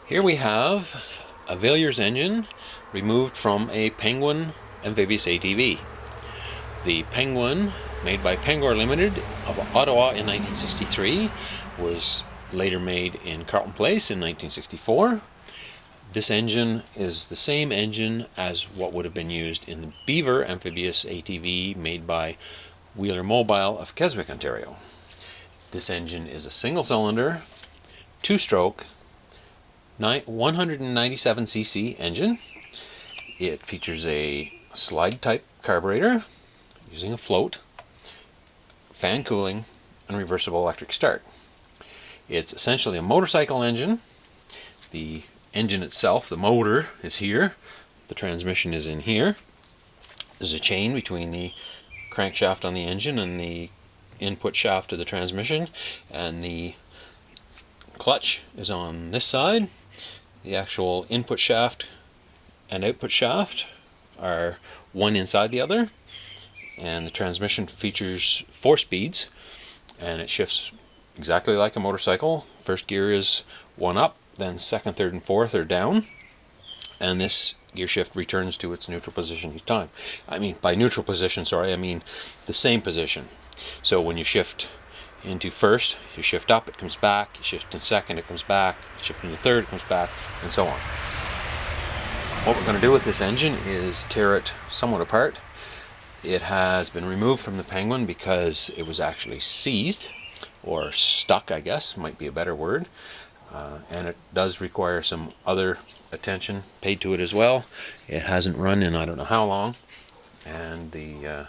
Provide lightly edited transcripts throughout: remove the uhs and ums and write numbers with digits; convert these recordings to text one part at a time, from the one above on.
Here we have a Villiers engine removed from a Penguin Amphibious ATV. The Penguin, made by Pengor Limited of Ottawa in 1963, was later made in Carleton Place in 1964. This engine is the same engine as what would have been used in the Beaver Amphibious ATV made by Wheeler Mobile of Keswick, Ontario. This engine is a single-cylinder, two-stroke, 197cc engine. It features a slide-type carburetor using a float, fan cooling, and reversible electric start. It's essentially a motorcycle engine. The engine itself, the motor, is here. The transmission is in here. There's a chain between the crankshaft on the engine and the input shaft of the transmission, and the clutch is on this side. The actual input shaft and output shaft are one inside the other, and the transmission features 4 speeds, and it shifts exactly like a motorcycle. First gear is 1 up, then second, third, and fourth are down, and this gear shift returns to its neutral position each time. By neutral position, sorry, I mean the same position. So when you shift into first, you shift up, it comes back. You shift in second, it comes back. You shift into third, it comes back, and so on. What we're going to do with this engine is tear it somewhat apart. It has been removed from the Penguin because it was actually seized, or stuck, I guess, might be a better word. And it does require some other attention paid to it as well. It hasn't run in I don't know how long, and the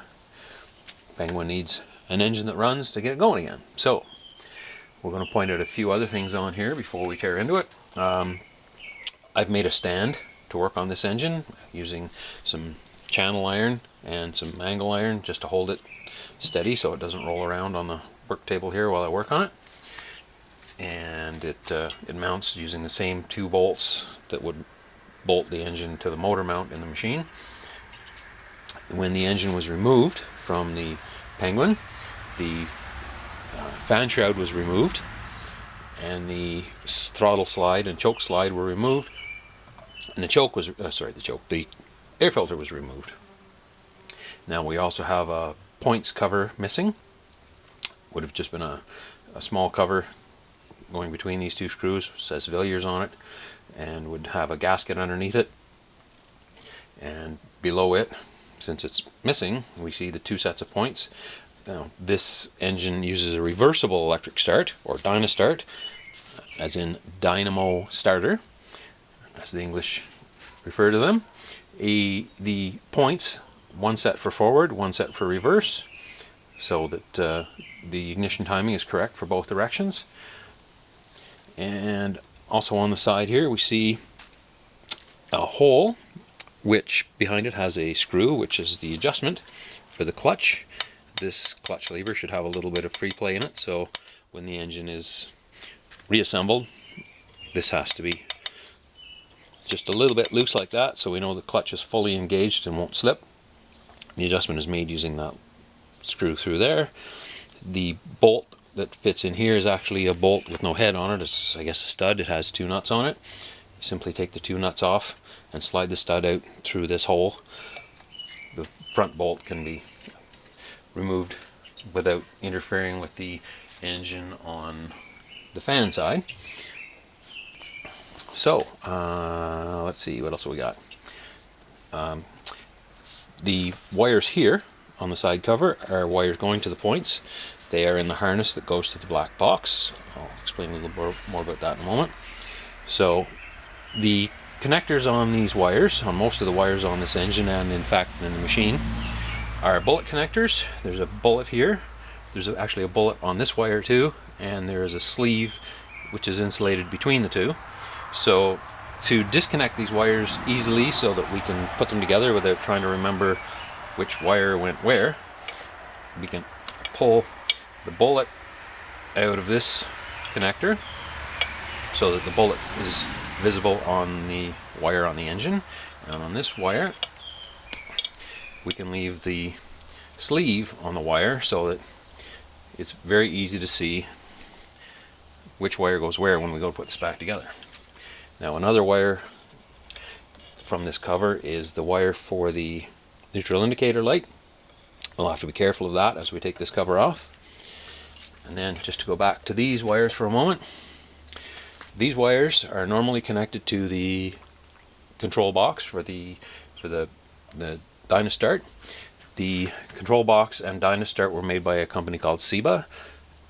Penguin needs an engine that runs to get it going again. So we're going to point out a few other things on here before we tear into it. I've made a stand to work on this engine using some channel iron and some angle iron just to hold it steady so it doesn't roll around on the work table here while I work on it. And it mounts using the same 2 bolts that would bolt the engine to the motor mount in the machine. When the engine was removed from the Penguin, the fan shroud was removed, and the throttle slide and choke slide were removed, and the air filter was removed. Now we also have a points cover missing. Would have just been a small cover going between these 2 screws, says Villiers on it, and would have a gasket underneath it. And below it, since it's missing, we see the 2 sets of points. Now, this engine uses a reversible electric start, or Dynastart, as in dynamo starter, as the English refer to them. The points, 1 set for forward, 1 set for reverse, so that the ignition timing is correct for both directions. And also on the side here we see a hole which behind it has a screw, which is the adjustment for the clutch. This clutch lever should have a little bit of free play in it, so when the engine is reassembled, this has to be just a little bit loose like that, so we know the clutch is fully engaged and won't slip. The adjustment is made using that screw through there. The bolt that fits in here is actually a bolt with no head on it. It's, I guess, a stud. It has 2 nuts on it. You simply take the 2 nuts off and slide the stud out through this hole. The front bolt can be removed without interfering with the engine on the fan side. So let's see, what else we got. The wires here on the side cover are wires going to the points. They are in the harness that goes to the black box. I'll explain a little more about that in a moment. So the connectors on these wires, on most of the wires on this engine, and in fact in the machine, are bullet connectors. There's a bullet here. There's actually a bullet on this wire too, and there is a sleeve which is insulated between the 2. So to disconnect these wires easily so that we can put them together without trying to remember which wire went where, we can pull the bullet out of this connector so that the bullet is visible on the wire on the engine, and on this wire we can leave the sleeve on the wire so that it's very easy to see which wire goes where when we go to put this back together. Now another wire from this cover is the wire for the neutral indicator light. We'll have to be careful of that as we take this cover off. And then just to go back to these wires for a moment. These wires are normally connected to the control box for the Dynastart. The control box and Dynastart were made by a company called Seba.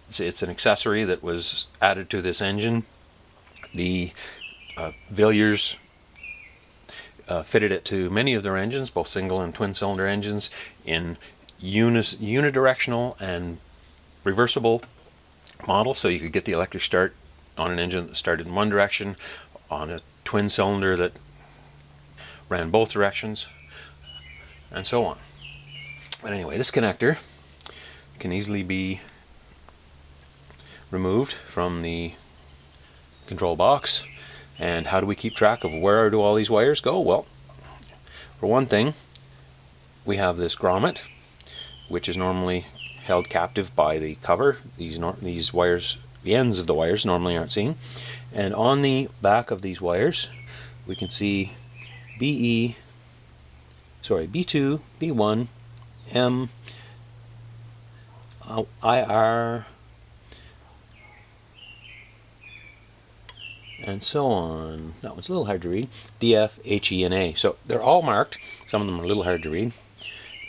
It's an accessory that was added to this engine. The Villiers fitted it to many of their engines, both single and twin cylinder engines, in unidirectional and reversible models, so you could get the electric start on an engine that started in one direction, on a twin cylinder that ran both directions, and so on. But anyway, this connector can easily be removed from the control box. And how do we keep track of where do all these wires go? Well, for one thing, we have this grommet, which is normally held captive by the cover. These wires, the ends of the wires normally aren't seen. And on the back of these wires, we can see B2, B1, M, IR, and so on. That one's a little hard to read. DF, HE, and A. So they're all marked. Some of them are a little hard to read,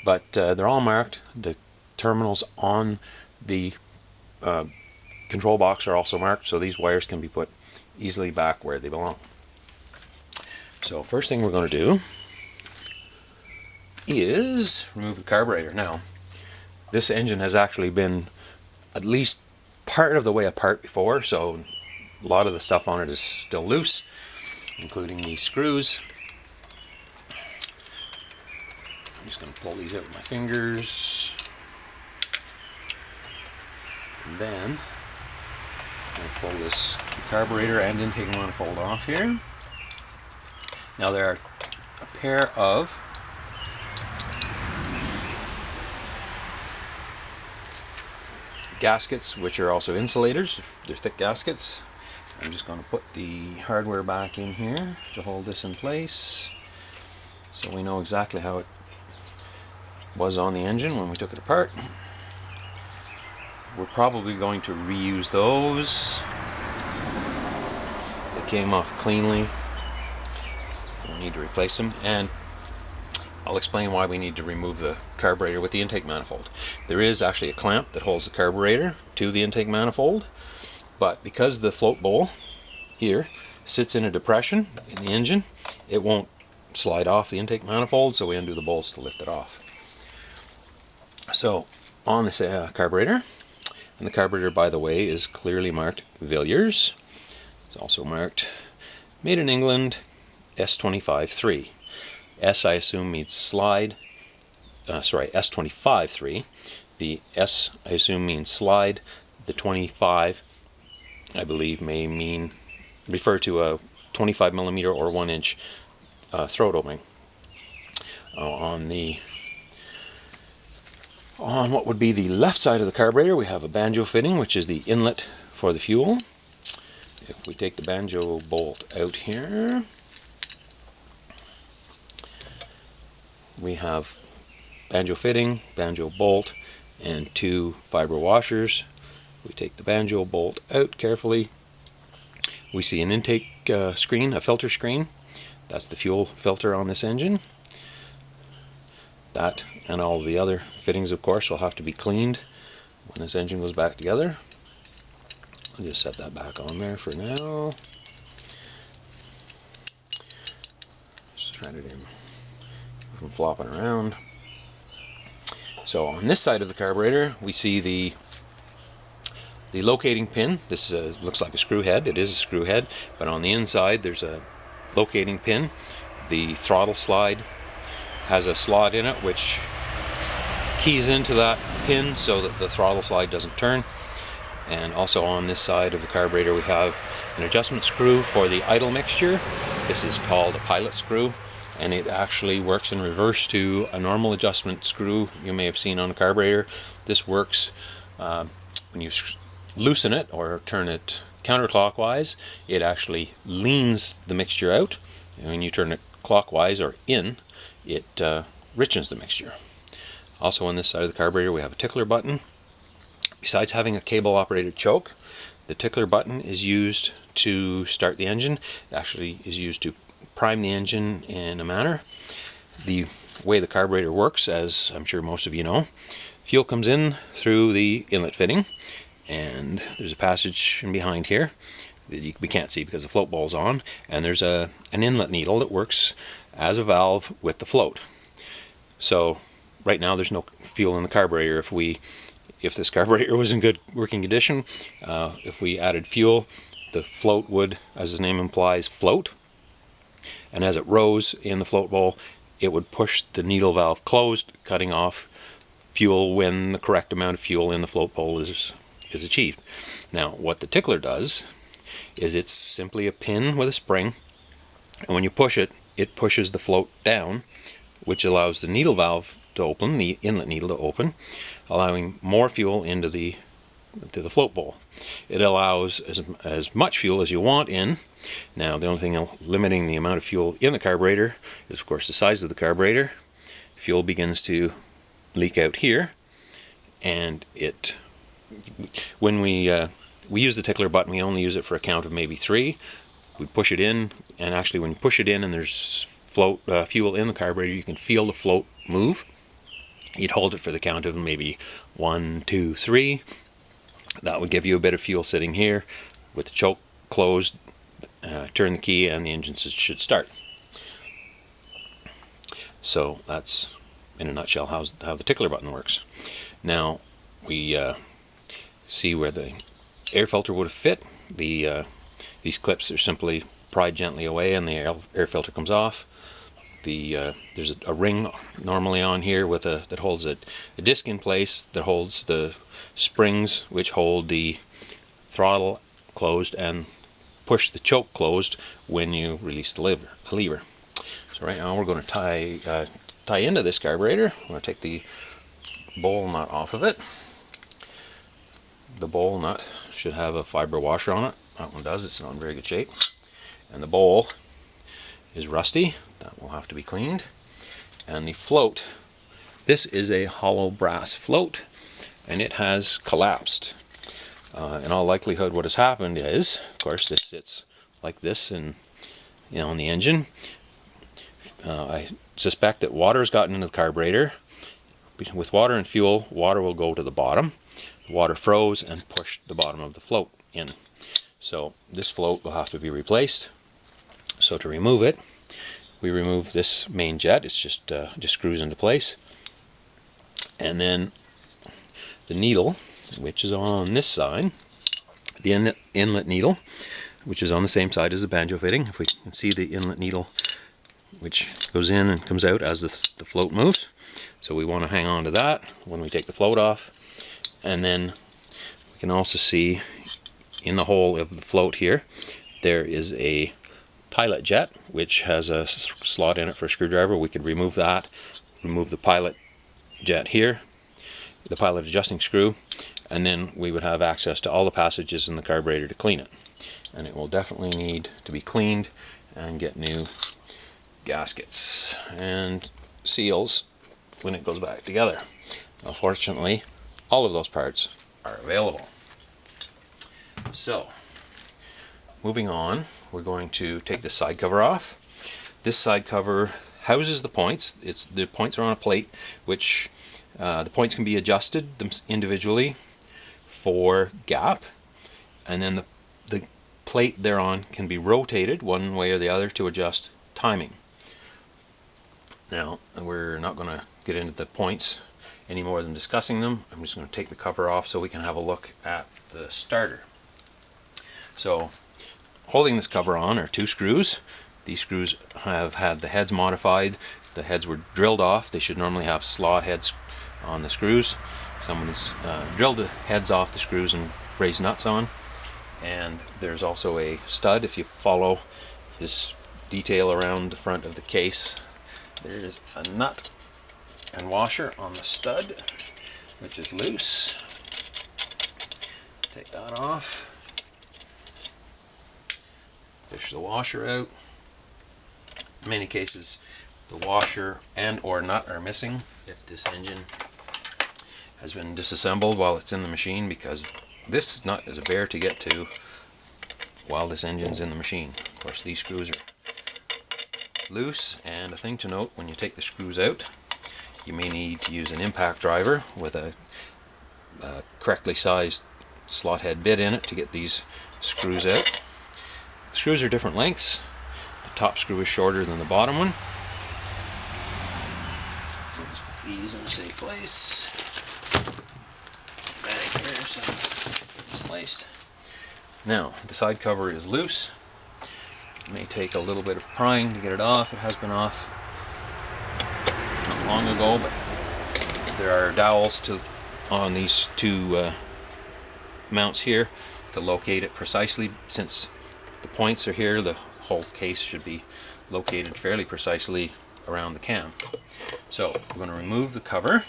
but they're all marked. The terminals on the control box are also marked, so these wires can be put easily back where they belong. So first thing we're going to do is remove the carburetor. Now, this engine has actually been at least part of the way apart before, so a lot of the stuff on it is still loose, including these screws. I'm just going to pull these out with my fingers. And then I'm going to pull this carburetor and intake manifold off here. Now there are a pair of gaskets, which are also insulators. They're thick gaskets. I'm just going to put the hardware back in here to hold this in place, so we know exactly how it was on the engine when we took it apart. We're probably going to reuse those. They came off cleanly. We need to replace them, and I'll explain why we need to remove the carburetor with the intake manifold. There is actually a clamp that holds the carburetor to the intake manifold, but because the float bowl here sits in a depression in the engine, it won't slide off the intake manifold, so we undo the bolts to lift it off. So on this carburetor, and the carburetor, by the way, is clearly marked Villiers. It's also marked Made in England, S25-3. S, I assume, means slide. S25-3. The S, I assume, means slide. The 25, I believe, may refer to a 25mm or 1-inch throat opening. On what would be the left side of the carburetor, we have a banjo fitting, which is the inlet for the fuel. If we take the banjo bolt out here, we have banjo fitting, banjo bolt, and 2 fiber washers. We take the banjo bolt out carefully. We see an intake screen, a filter screen. That's the fuel filter on this engine. That and all of the other fittings, of course, will have to be cleaned when this engine goes back together. I'll just set that back on there for now. Just try to keep from flopping around. So on this side of the carburetor, we see the locating pin. This looks like a screw head. It is a screw head, but on the inside there's a locating pin. The throttle slide has a slot in it which keys into that pin so that the throttle slide doesn't turn. And also on this side of the carburetor we have an adjustment screw for the idle mixture. This is called a pilot screw, and it actually works in reverse to a normal adjustment screw you may have seen on a carburetor. This works when you loosen it or turn it counterclockwise, it actually leans the mixture out, and when you turn it clockwise or in, it richens the mixture. Also on this side of the carburetor we have a tickler button. Besides having a cable operated choke, the tickler button is used to start the engine. It actually is used to prime the engine in a manner. The way the carburetor works, as I'm sure most of you know, fuel comes in through the inlet fitting, and there's a passage in behind here that we can't see because the float ball's on, and there's an inlet needle that works as a valve with the float. So right now there's no fuel in the carburetor. If this carburetor was in good working condition, if we added fuel, the float would, as its name implies, float, and as it rose in the float bowl, it would push the needle valve closed, cutting off fuel when the correct amount of fuel in the float bowl is achieved. Now, what the tickler does is it's simply a pin with a spring, and when you push it, it pushes the float down, which allows the needle valve to open, the inlet needle to open, allowing more fuel into the float bowl. It allows as much fuel as you want in. Now, the only thing limiting the amount of fuel in the carburetor is, of course, the size of the carburetor. Fuel begins to leak out here, and when we use the tickler button, we only use it for a count of maybe 3. We push it in, and actually when you push it in and there's fuel in the carburetor, you can feel the float move. You'd hold it for the count of maybe 1, 2, 3. That would give you a bit of fuel sitting here. With the choke closed, turn the key and the engine should start. So that's, in a nutshell, how the tickler button works. Now we see where the air filter would have fit. These clips are simply pried gently away and the air filter comes off. There's a ring normally on here with that holds a disc in place that holds the springs which hold the throttle closed and push the choke closed when you release the lever. So right now we're going to tie into this carburetor. I'm going to take the bowl nut off of it. The bowl nut should have a fiber washer on it. That one does. It's not in very good shape. And the bowl is rusty. That will have to be cleaned. And the float, this is a hollow brass float, and it has collapsed. In all likelihood, what has happened is, of course, this sits like this in the engine. I suspect that water has gotten into the carburetor. With water and fuel, water will go to the bottom. The water froze and pushed the bottom of the float in. So this float will have to be replaced. So to remove it, we remove this main jet. It's just screws into place, and then the needle, which is on this side, the inlet needle, which is on the same side as the banjo fitting. If we can see the inlet needle, which goes in and comes out as the float moves. So we want to hang on to that when we take the float off. And then we can also see in the hole of the float here, there is a pilot jet, which has a slot in it for a screwdriver. We could remove that, remove the pilot jet here, the pilot adjusting screw, and then we would have access to all the passages in the carburetor to clean it. And it will definitely need to be cleaned and get new gaskets and seals when it goes back together. Unfortunately, all of those parts are available. So, moving on, we're going to take the side cover off. This side cover houses the points. The points are on a plate, which the points can be adjusted individually for gap, and then the plate they're on can be rotated one way or the other to adjust timing. Now, we're not going to get into the points any more than discussing them. I'm just going to take the cover off so we can have a look at the starter. So, holding this cover on are 2 screws. These screws have had the heads modified. The heads were drilled off. They should normally have slot heads on the screws. Someone has drilled the heads off the screws and raised nuts on. And there's also a stud. If you follow this detail around the front of the case, there is a nut and washer on the stud, which is loose. Take that off. Fish the washer out. In many cases, the washer and or nut are missing if this engine has been disassembled while it's in the machine, because this nut is a bear to get to while this engine's in the machine. Of course, these screws are loose, and a thing to note, when you take the screws out, you may need to use an impact driver with a correctly sized slot head bit in it to get these screws out. The screws are different lengths. The top screw is shorter than the bottom one. Just put these in a safe place. Bag here, so it's placed. Now, the side cover is loose. It may take a little bit of prying to get it off. It has been off not long ago, but there are dowels on these two mounts here to locate it precisely. Since the points are here, the whole case should be located fairly precisely around the cam. So we're going to remove the cover,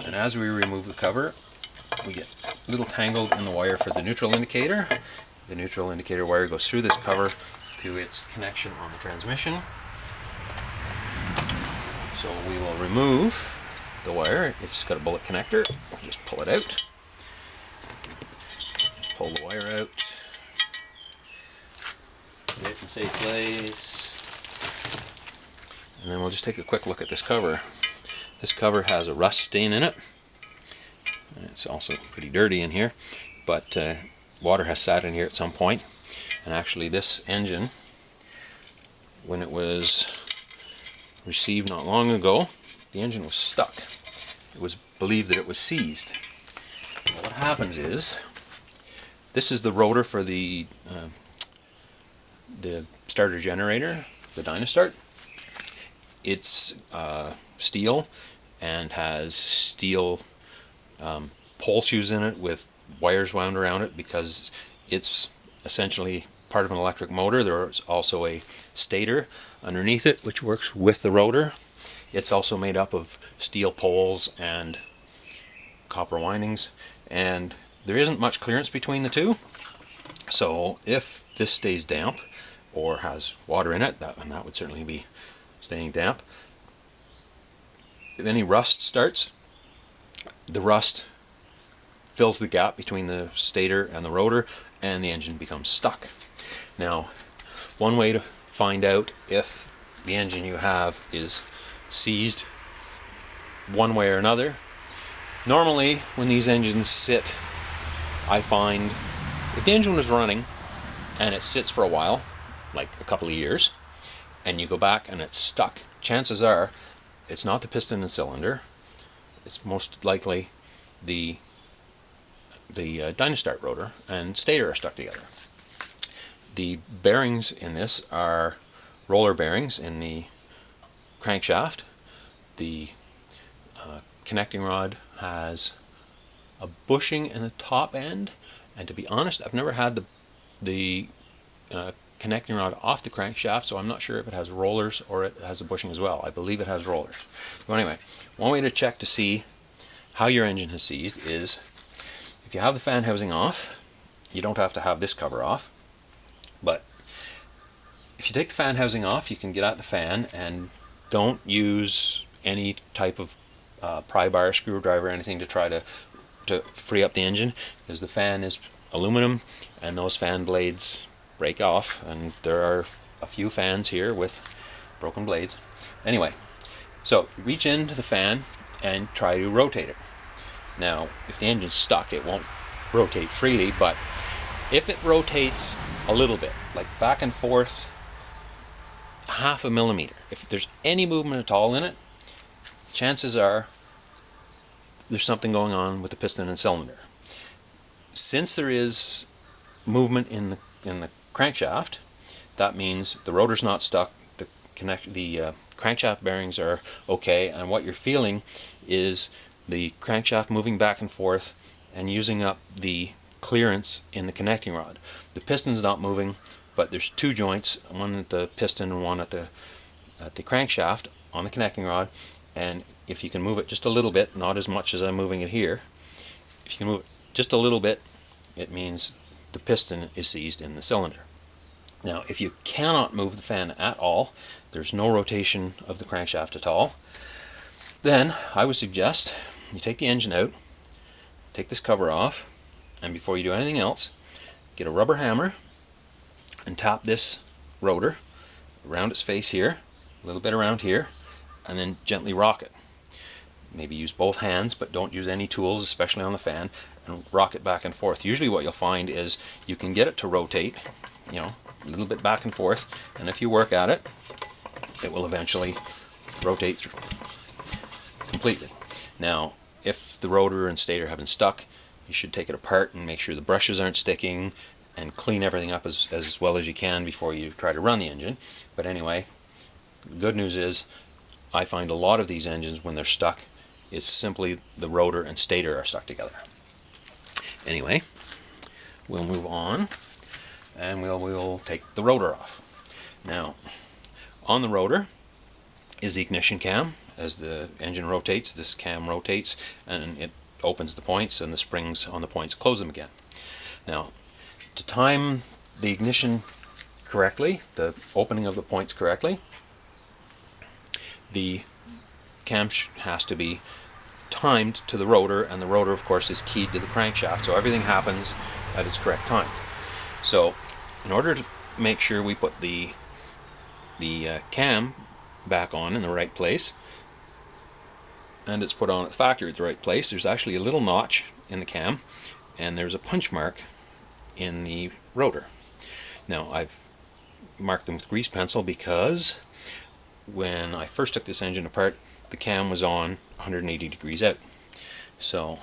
and as we remove the cover, we get a little tangled in the wire for the neutral indicator. The neutral indicator wire goes through this cover to its connection on the transmission. So we will remove the wire. It's got a bullet connector. Just pull it out. Just pull the wire out. Get it in safe place. And then we'll just take a quick look at this cover. This cover has a rust stain in it. It's also pretty dirty in here, but water has sat in here at some point. And actually, this engine, when it was received not long ago, the engine was stuck. It was believed that it was seized. Well, what happens is, this is the rotor for the starter generator, the Dynastart. It's steel and has steel pole shoes in it with wires wound around it, because it's essentially part of an electric motor. There's also a stator underneath it which works with the rotor. It's also made up of steel poles and copper windings, and there isn't much clearance between the two. So if this stays damp or has water in it, that would certainly be staying damp. If any rust starts, the rust fills the gap between the stator and the rotor, and the engine becomes stuck. Now, one way to find out if the engine you have is seized one way or another, normally when these engines sit, I find if the engine was running and it sits for a while, like a couple of years, and you go back and it's stuck, chances are it's not the piston and cylinder. It's most likely the Dynastart rotor and stator are stuck together. The bearings in this are roller bearings in the crankshaft. The connecting rod has a bushing in the top end, and to be honest, I've never had the connecting rod off the crankshaft, so I'm not sure if it has rollers or it has a bushing as well. I believe it has rollers. But anyway, one way to check to see how your engine has seized is, if you have the fan housing off, you don't have to have this cover off, but if you take the fan housing off, you can get at the fan and don't use any type of pry bar, screwdriver, anything to try to free up the engine, because the fan is aluminum and those fan blades break off, and there are a few fans here with broken blades. Anyway, so reach into the fan and try to rotate it. Now, if the engine's stuck, it won't rotate freely, but if it rotates a little bit, like back and forth, half a millimeter, if there's any movement at all in it, chances are there's something going on with the piston and cylinder. Since there is movement in the crankshaft, that means the rotor's not stuck, the crankshaft bearings are okay, and what you're feeling is the crankshaft moving back and forth and using up the clearance in the connecting rod. The piston's not moving, but there's two joints, one at the piston and one at the crankshaft on the connecting rod, and if you can move it just a little bit, not as much as I'm moving it here, if you can move it just a little bit, it means the piston is seized in the cylinder. Now, if you cannot move the fan at all, there's no rotation of the crankshaft at all, then I would suggest you take the engine out, take this cover off, and before you do anything else, get a rubber hammer and tap this rotor around its face here, a little bit around here, and then gently rock it. Maybe use both hands, but don't use any tools, especially on the fan, and rock it back and forth. Usually what you'll find is you can get it to rotate, you know, a little bit back and forth, and if you work at it, it will eventually rotate through completely. Now, if the rotor and stator have been stuck, you should take it apart and make sure the brushes aren't sticking, and clean everything up as well as you can before you try to run the engine. But anyway, the good news is I find a lot of these engines, when they're stuck, it's simply the rotor and stator are stuck together. Anyway, we'll move on, and we'll take the rotor off. Now, on the rotor is the ignition cam. As the engine rotates, this cam rotates and it opens the points, and the springs on the points close them again. Now, to time the ignition correctly, the opening of the points correctly, the cam has to be timed to the rotor, and the rotor, of course, is keyed to the crankshaft, so everything happens at its correct time. So, in order to make sure we put the cam back on in the right place, and it's put on at the factory at the right place, there's actually a little notch in the cam, and there's a punch mark in the rotor. Now, I've marked them with grease pencil because when I first took this engine apart, the cam was on 180 degrees out. So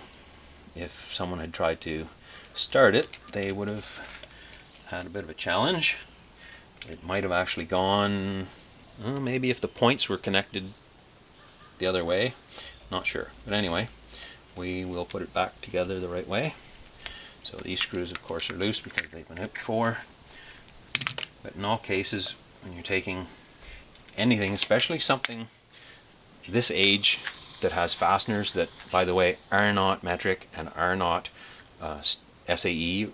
if someone had tried to start it, they would have had a bit of a challenge. It might have actually gone, maybe if the points were connected the other way, not sure. But anyway, we will put it back together the right way. So these screws, of course, are loose because they've been out before. But in all cases, when you're taking anything, especially something this age that has fasteners that, by the way, are not metric and are not SAE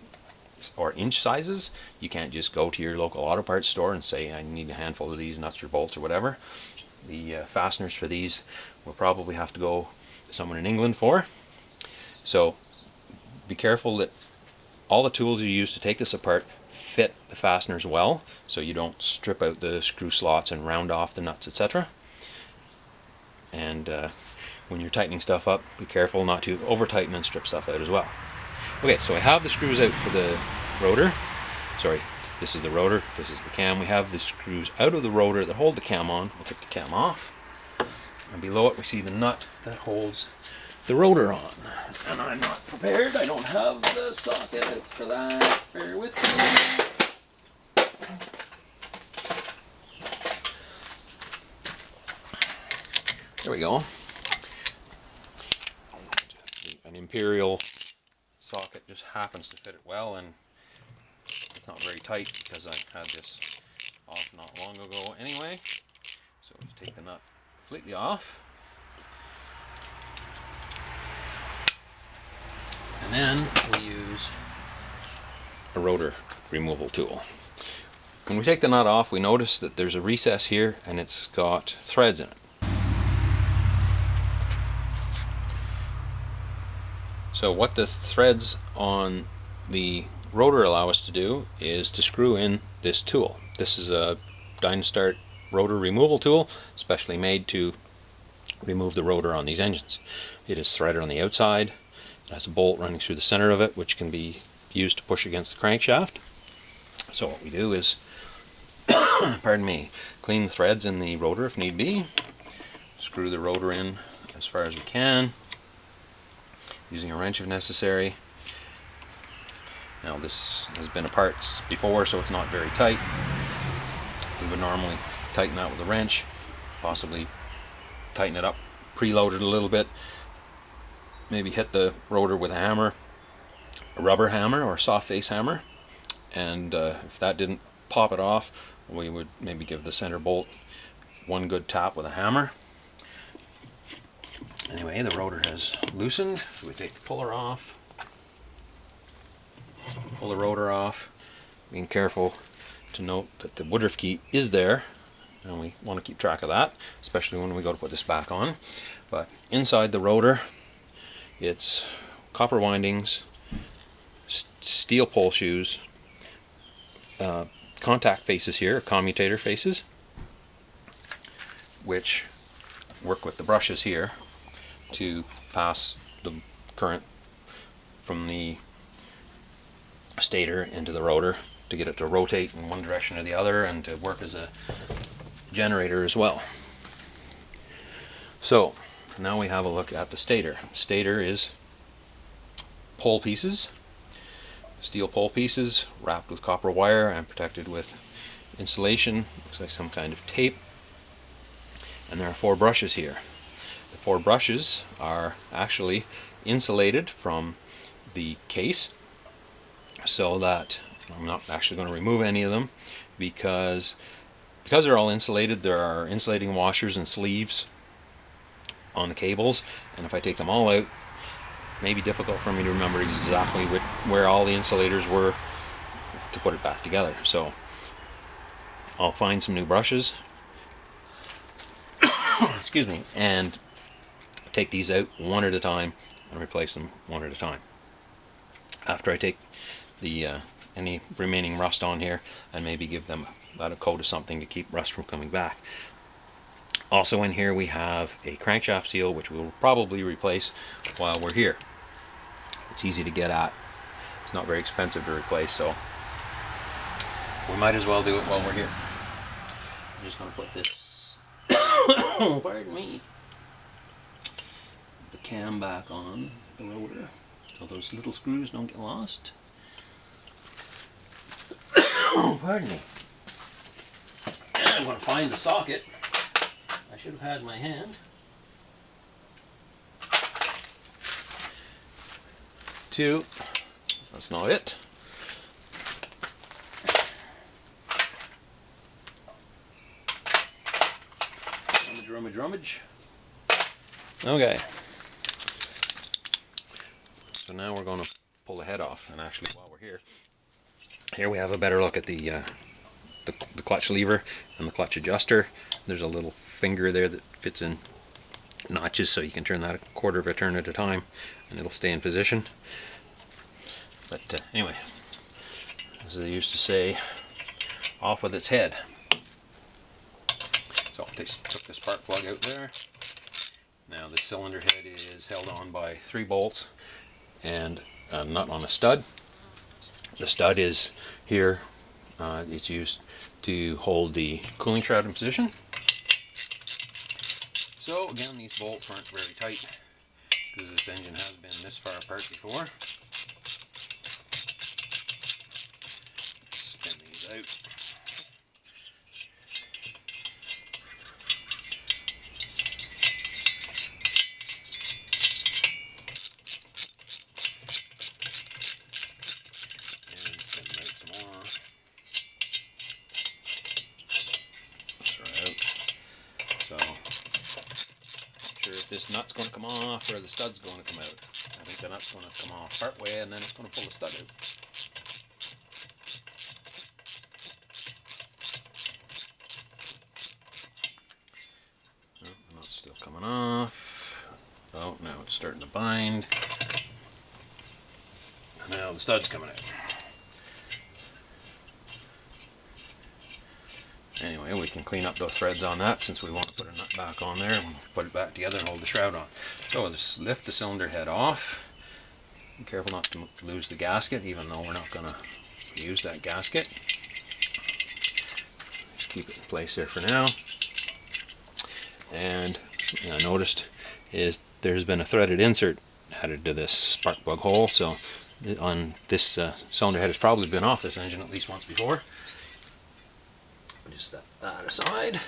or inch sizes, you can't just go to your local auto parts store and say, I need a handful of these nuts or bolts or whatever. The fasteners for these will probably have to go to someone in England for. So be careful that all the tools you use to take this apart fit the fasteners well, so you don't strip out the screw slots and round off the nuts, etc. And when you're tightening stuff up, be careful not to over tighten and strip stuff out as well. Okay, so I have the screws out for the rotor. Sorry, this is the rotor, this is the cam. We have the screws out of the rotor that hold the cam on. We'll take the cam off, and below it we see the nut that holds the rotor on. And I'm not prepared, I don't have the socket out for that. Bear with me. There we go. An Imperial socket just happens to fit it well, and it's not very tight because I had this off not long ago anyway. So just take the nut completely off. And then we use a rotor removal tool. When we take the nut off, we notice that there's a recess here and it's got threads in it. So what the threads on the rotor allow us to do is to screw in this tool. This is a Dynastart rotor removal tool, specially made to remove the rotor on these engines. It is threaded on the outside. It has a bolt running through the center of it, which can be used to push against the crankshaft. So what we do is, pardon me, clean the threads in the rotor if need be, screw the rotor in as far as we can, using a wrench if necessary. Now this has been apart before, so it's not very tight. We would normally tighten that with a wrench, possibly tighten it up, preload it a little bit, maybe hit the rotor with a hammer, a rubber hammer or a soft face hammer, and if that didn't pop it off, we would maybe give the center bolt one good tap with a hammer. Anyway, the rotor has loosened, so we take the puller off, pull the rotor off, being careful to note that the Woodruff key is there, and we want to keep track of that, especially when we go to put this back on. But inside the rotor, it's copper windings, steel pole shoes, contact faces here, commutator faces, which work with the brushes here to pass the current from the stator into the rotor to get it to rotate in one direction or the other and to work as a generator as well. So now we have a look at the stator. Stator is pole pieces, steel pole pieces wrapped with copper wire and protected with insulation, looks like some kind of tape. And there are 4 brushes here. The 4 brushes are actually insulated from the case, so that I'm not actually going to remove any of them because they're all insulated. There are insulating washers and sleeves on the cables, and if I take them all out, it may be difficult for me to remember exactly where all the insulators were to put it back together. So I'll find some new brushes excuse me, and take these out one at a time and replace them one at a time. After I take the any remaining rust on here, and maybe give them a coat of something to keep rust from coming back. Also in here we have a crankshaft seal, which we'll probably replace while we're here. It's easy to get at, it's not very expensive to replace, so we might as well do it while we're here. I'm just going to put this pardon me, the cam back on the rotor so those little screws don't get lost. Pardon me. And I'm going to find the socket. I should have had in my hand. That's not it. Drummage. Okay. So now we're going to pull the head off, and actually while we're here we have a better look at the clutch lever and the clutch adjuster. There's a little finger there that fits in notches, so you can turn that a quarter of a turn at a time and it'll stay in position. But anyway, as they used to say, off with its head. So they took the spark plug out there. Now the cylinder head is held on by 3 bolts and a nut on a stud. The stud is here. It's used to hold the cooling shroud in position. So again, these bolts aren't very tight because this engine has been this far apart before. Spin these out. This nut's going to come off or the stud's going to come out. I think the nut's going to come off part way and then it's going to pull the stud out. Oh, the nut's still coming off. Oh, now it's starting to bind. And now the stud's coming out. Anyway, we can clean up those threads on that since we want to put a nut back on there and put it back together and hold the shroud on. So we'll just lift the cylinder head off. Be careful not to lose the gasket, even though we're not going to use that gasket. Just keep it in place there for now. And I noticed is there's been a threaded insert added to this spark plug hole, so on this cylinder head has probably been off this engine at least once before. Just set that aside,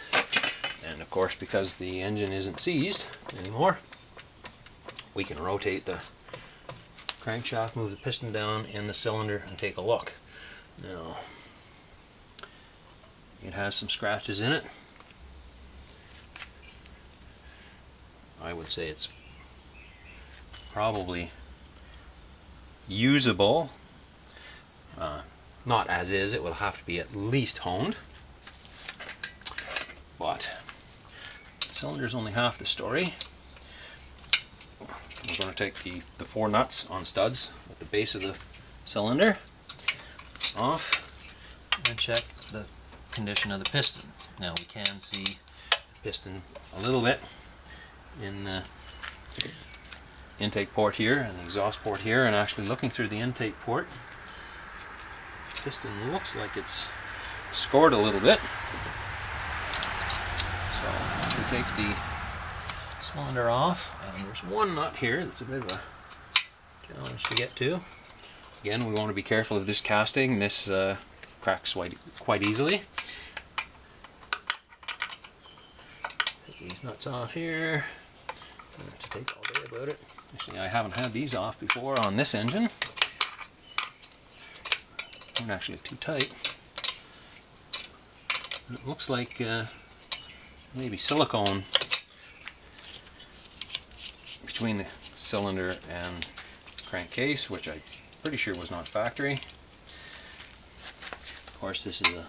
and of course, because the engine isn't seized anymore, we can rotate the crankshaft, move the piston down in the cylinder, and take a look. Now, it has some scratches in it. I would say it's probably usable. not as is, it will have to be at least honed. But the cylinder's only half the story. I'm going to take the 4 nuts on studs at the base of the cylinder off and check the condition of the piston. Now we can see the piston a little bit in the intake port here and the exhaust port here, and actually looking through the intake port, the piston looks like it's scored a little bit. So we take the cylinder off, and there's one nut here that's a bit of a challenge to get to. Again, we want to be careful of this casting. This cracks quite easily. Take these nuts off here. I have to take all day about it. Actually, I haven't had these off before on this engine. They're actually too tight. And it looks like maybe silicone between the cylinder and crankcase, which I'm pretty sure was not factory. Of course, this is a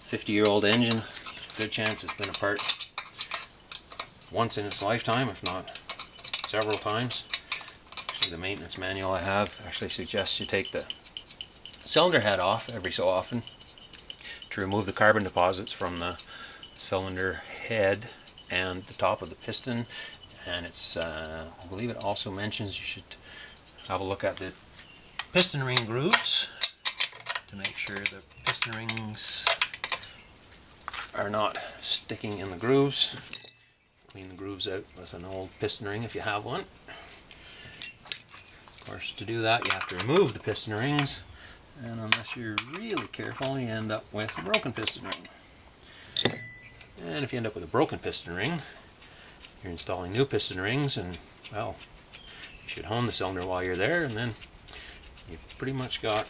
50-year-old engine. Good chance it's been apart once in its lifetime, if not several times. Actually, the maintenance manual I have actually suggests you take the cylinder head off every so often to remove the carbon deposits from the cylinder head and the top of the piston. And it's, I believe it also mentions you should have a look at the piston ring grooves to make sure the piston rings are not sticking in the grooves. Clean the grooves out with an old piston ring if you have one. Of course, to do that you have to remove the piston rings, and unless you're really careful you end up with a broken piston ring. And if you end up with a broken piston ring, you're installing new piston rings, and well, you should hone the cylinder while you're there, and then you've pretty much got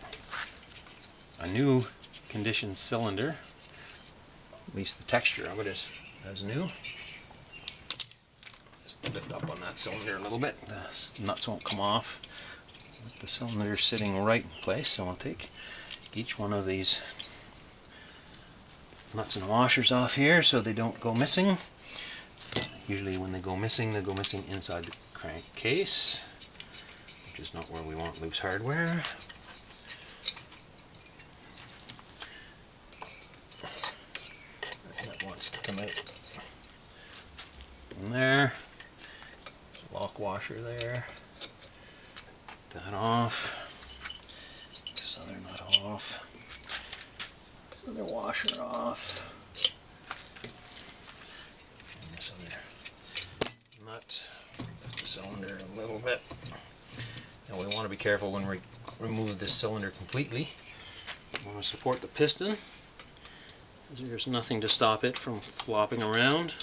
a new conditioned cylinder. At least the texture of it is as new. Just lift up on that cylinder a little bit. The nuts won't come off with the cylinder sitting right in place. So I'll take each one of these nuts and washers off here so they don't go missing. Usually when they go missing inside the crankcase, which is not where we want loose hardware. That wants to come out in there. There's a lock washer there. Get that off. This other nut off. This other washer off. Nut, lift the cylinder a little bit. Now we want to be careful when we remove this cylinder completely. We want to support the piston, because there's nothing to stop it from flopping around,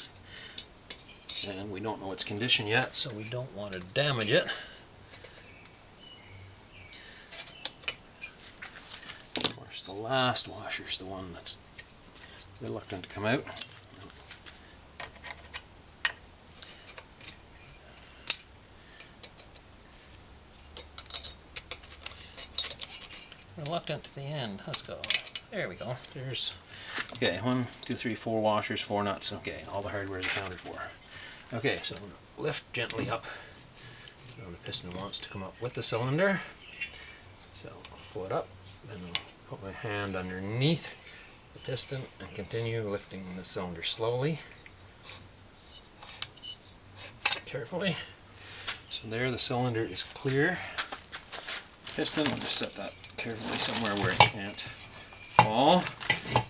and we don't know its condition yet, so we don't want to damage it. Of course, the last washer is the one that's reluctant to come out. Reluctant to the end. Let's go. There we go. There's, okay, 1, 2, 3, 4 washers, 4 nuts. Okay, all the hardware is accounted for. Okay, so I'm going to lift gently up. Now the piston wants to come up with the cylinder. So I'll pull it up, then I'll put my hand underneath the piston and continue lifting the cylinder slowly. Carefully. So there, the cylinder is clear. Piston, I'll just set that carefully somewhere where it can't fall.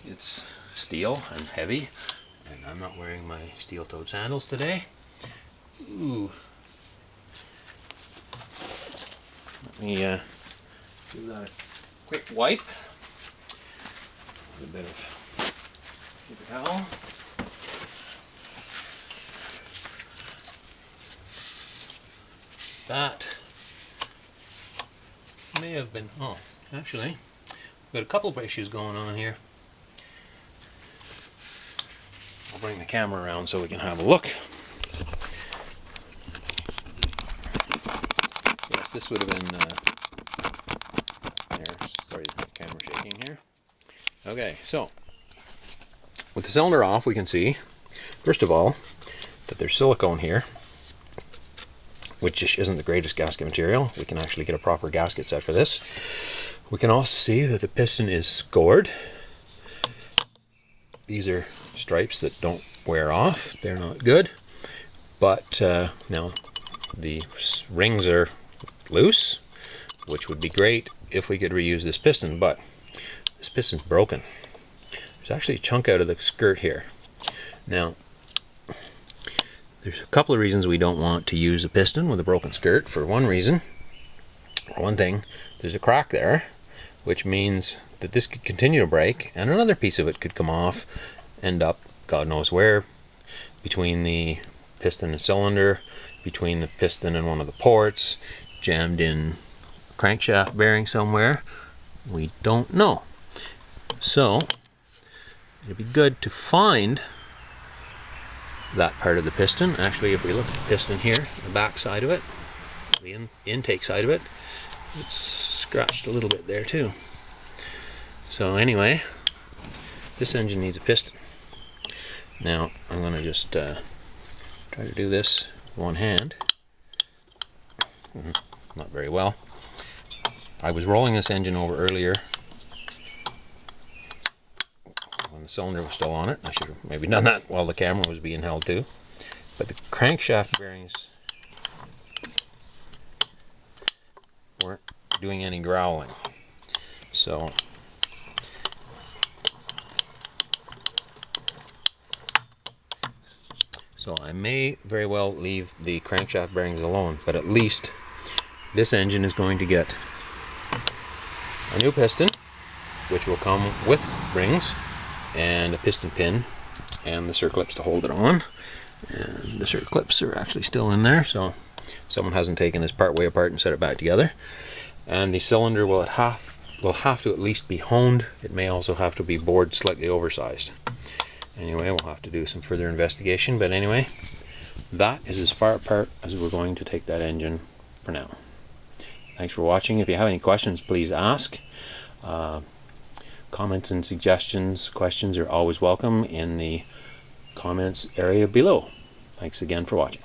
It's steel and heavy, and I'm not wearing my steel-toed sandals today. Ooh. Let me give that a quick wipe with a bit of paper towel. That may have been, oh, actually, we've got a couple of issues going on here. I'll bring the camera around so we can have a look. Yes, this would have been, there, sorry, the camera shaking. working here. Okay, so with the cylinder off, we can see, first of all, that there's silicone here, which isn't the greatest gasket material. We can actually get a proper gasket set for this. We can also see that the piston is scored. These are stripes that don't wear off. They're not good. But now the rings are loose, which would be great if we could reuse this piston, but this piston's broken. There's actually a chunk out of the skirt here. Now, there's a couple of reasons we don't want to use a piston with a broken skirt. For one thing, there's a crack there, which means that this could continue to break, and another piece of it could come off, end up God knows where, between the piston and cylinder, between the piston and one of the ports, jammed in a crankshaft bearing somewhere. We don't know. So it'd be good to find that part of the piston. Actually, if we look at the piston here, the back side of it, the intake side of it, it's scratched a little bit there too. So anyway, this engine needs a piston. Now I'm going to just try to do this with one hand. Not very well. I was rolling this engine over earlier when the cylinder was still on it. I should have maybe done that while the camera was being held too. But the crankshaft bearings weren't doing any growling. So I may very well leave the crankshaft bearings alone, but at least this engine is going to get a new piston, which will come with rings and a piston pin and the circlips to hold it on. And the circlips are actually still in there, so someone hasn't taken this part way apart and set it back together. And the cylinder will have to at least be honed. It may also have to be bored slightly oversized. Anyway, we'll have to do some further investigation, but anyway, that is as far apart as we're going to take that engine for now. Thanks for watching. If you have any questions, please ask. Comments and suggestions, questions are always welcome in the comments area below. Thanks again for watching.